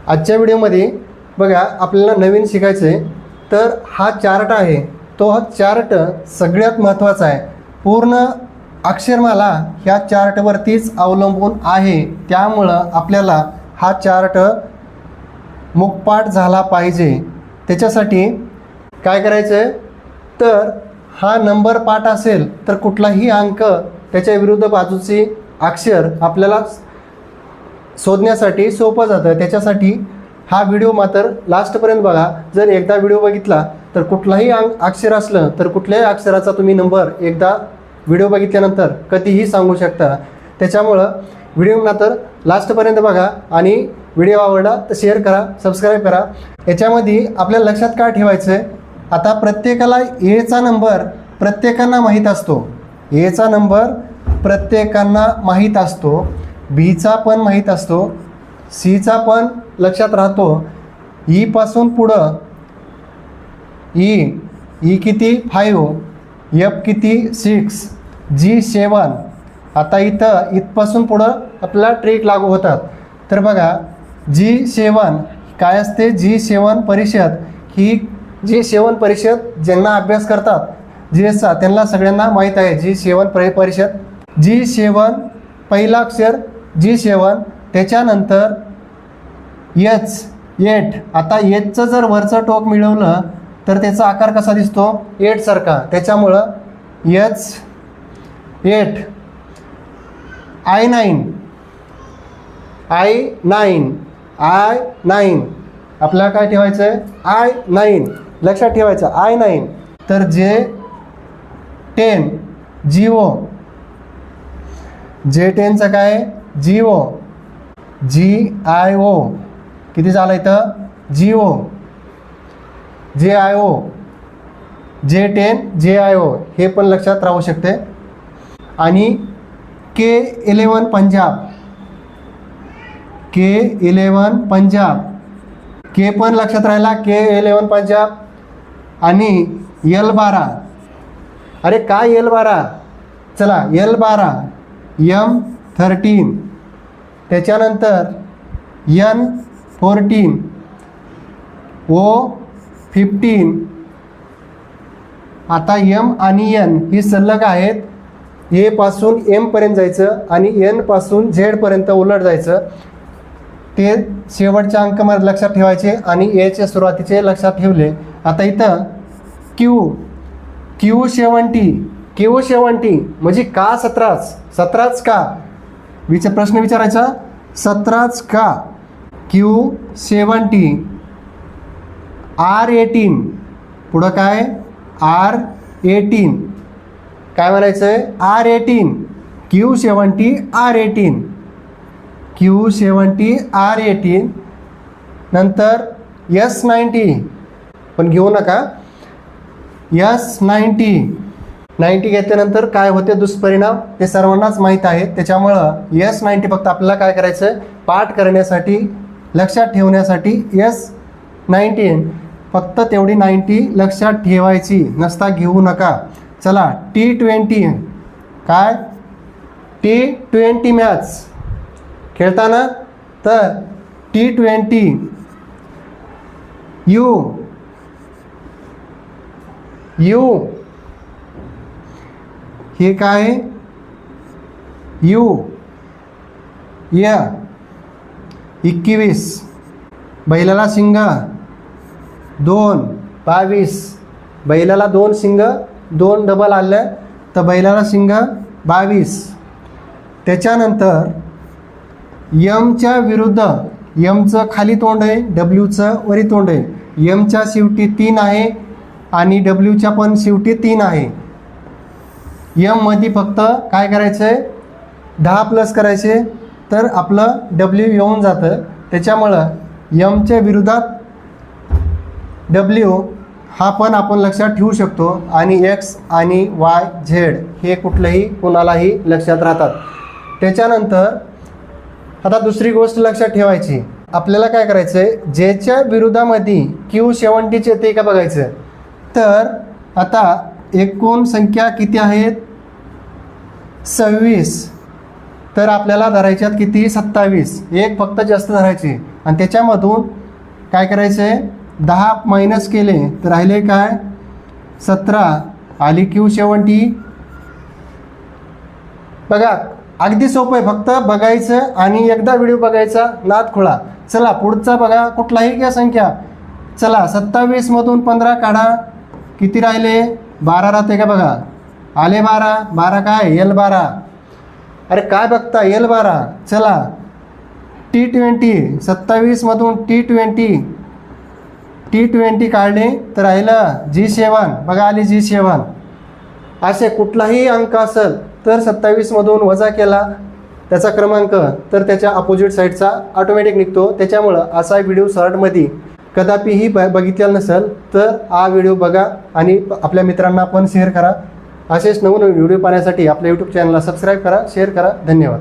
आजच्या व्हिडिओमध्ये बघा आपल्याला नवीन शिकायचं आहे, तर हा चार्ट आहे तो हा चार्ट सगळ्यात महत्त्वाचा आहे. पूर्ण अक्षरमाला ह्या चार्टवरतीच अवलंबून आहे. त्यामुळं आपल्याला हा चार्ट मुखपाठ झाला पाहिजे. त्याच्यासाठी काय करायचं आहे, तर हा नंबर पाठ असेल तर कुठलाही अंक त्याच्या विरुद्ध बाजूची अक्षर आपल्याला शोधण्यासाठी सोपं जातं. त्याच्यासाठी हा व्हिडिओ मात्र लास्टपर्यंत बघा. जर एकदा व्हिडिओ बघितला तर कुठलाही अक्षर असलं तर कुठल्याही अक्षराचा तुम्ही नंबर एकदा व्हिडिओ बघितल्यानंतर कधीही सांगू शकता. त्याच्यामुळं व्हिडिओ मात्र लास्टपर्यंत बघा आणि व्हिडिओ आवडला तर शेअर करा, सबस्क्राईब करा. याच्यामध्ये आपल्याला लक्षात काय ठेवायचं आहे, आता प्रत्येकाला एचा नंबर प्रत्येकांना माहीत असतो. एचा नंबर प्रत्येकांना माहीत असतो, बीचा पण माहीत असतो, सीचा पण लक्षात राहतो. ईपासून पुढं ई किती 5, एफ किती 6, जी 7. आता इथपासून पुढं आपल्याला ट्रिक लागू होतात. तर बघा G7 काय असते, G7 परिषद. ही G7 परिषद ज्यांना अभ्यास करतात GSचा त्यांना सगळ्यांना माहीत आहे G7 परिषद. G7 पहिला अक्षर G7, त्याच्यानंतर H. आता Hचं जर वरचं टोक मिळवलं तर त्याचा आकार कसा दिसतो, 8 सारखा. त्याच्यामुळं H8. I9 आपल्याला काय ठेवायचं आहे, I9 लक्षात ठेवायचं, I9. तर J10 GO. J10चं काय, GO. GIO किती झालं इथं, GO. JIO J10 JIO हे पण लक्षात राहू शकते. आणि K11 Punjab. K11 Punjab, K पण लक्षात राहिला, K11 पंजाब. आणि L12. अरे काय L12, चला L12 M13. त्याच्यानंतर N14 O15. आता M आणि N ही सलग आहेत. ए पासून M पर्यंत जायचं आणि N पासून Z पर्यंत उलट जायचं. ते शेवटच्या अंकामध्ये लक्षात ठेवायचे आणि एचे सुरुवातीचे लक्षात ठेवले. आता इथं Q70 म्हणजे का 17च का प्रश्न विचारायचा, 17च का. Q70. R18 पुढं काय, R18 काय म्हणायचं आहे, R18. Q70 R18. नंतर S90 पण घेऊ नका. S90 घेतल्यानंतर काय होते दुष्परिणाम ते सर्वांनाच माहीत आहे. त्याच्यामुळं S90 फक्त आपल्याला काय करायचं, पाठ करण्यासाठी लक्षात ठेवण्यासाठी S90 फक्त तेवढी 90 लक्षात ठेवायची, नसता घेऊ नका. चला T20 काय, T20 मॅच खेळताना, तर T20 U हे काय, U 21. बैलाला शिंग 2 22. बैलाला 2 शिंग 2 डबल आलं तर बैलाला शिंग 22. त्याच्यानंतर यमच्या विरुद्ध, यमचं खाली तोंड आहे, डब्ल्यूचं वरी तोंड आहे. यमच्या शेवटी 3 आहे आणि डब्ल्यूच्या पण शेवटी 3 आहे. यममध्ये फक्त काय करायचं आहे, 10 प्लस करायचे तर आपलं डब्ल्यू येऊन जातं. त्याच्यामुळं यमच्या विरोधात डब्ल्यू हा पण आपण लक्षात ठेवू शकतो. आणि एक्स आणि वाय झेड हे कोणालाही लक्षात राहतात. त्याच्यानंतर आता दुसरी गोष्ट लक्षात ठेवायची, आपल्याला काय करायचं आहे, जेच्या विरोधामध्ये Q70 येते का बघायचं. तर आता एकूण संख्या किती आहेत, 26. तर आपल्याला धरायच्यात किती 27, एक फक्त जास्त धरायचे आणि त्याच्यामधून काय करायचं आहे 10 मायनस केले तर राहिले काय 17, आली Q70. बघा अगदी सोपं आहे, फक्त बघायचं आणि एकदा व्हिडिओ बघायचा नाद खुळा. चला पुढचा बघा, कुठलाही घ्या संख्या. चला 27 मधून 15 काढा, किती राहिले 12 राहते का बघा, आले 12, 12 काय L12. अरे काय बघता L12. चला T20, 27 मधून T20 काढले तर राहिलं G7, बघा आली G7. असे कुठलाही अंक असेल तर 27 मधून वजा केला त्याचा क्रमांक तर त्याच्या अपोजिट साईडचा ऑटोमॅटिक निघतो. त्याच्यामुळं असा व्हिडिओ शॉर्टमध्ये कदापिही बघितलेला नसेल तर हा व्हिडिओ बघा आणि आपल्या मित्रांना पण शेअर करा. असेच नवीन व्हिडिओ पाहण्यासाठी आपल्या यूट्यूब चॅनलला सबस्क्राईब करा, शेअर करा. धन्यवाद.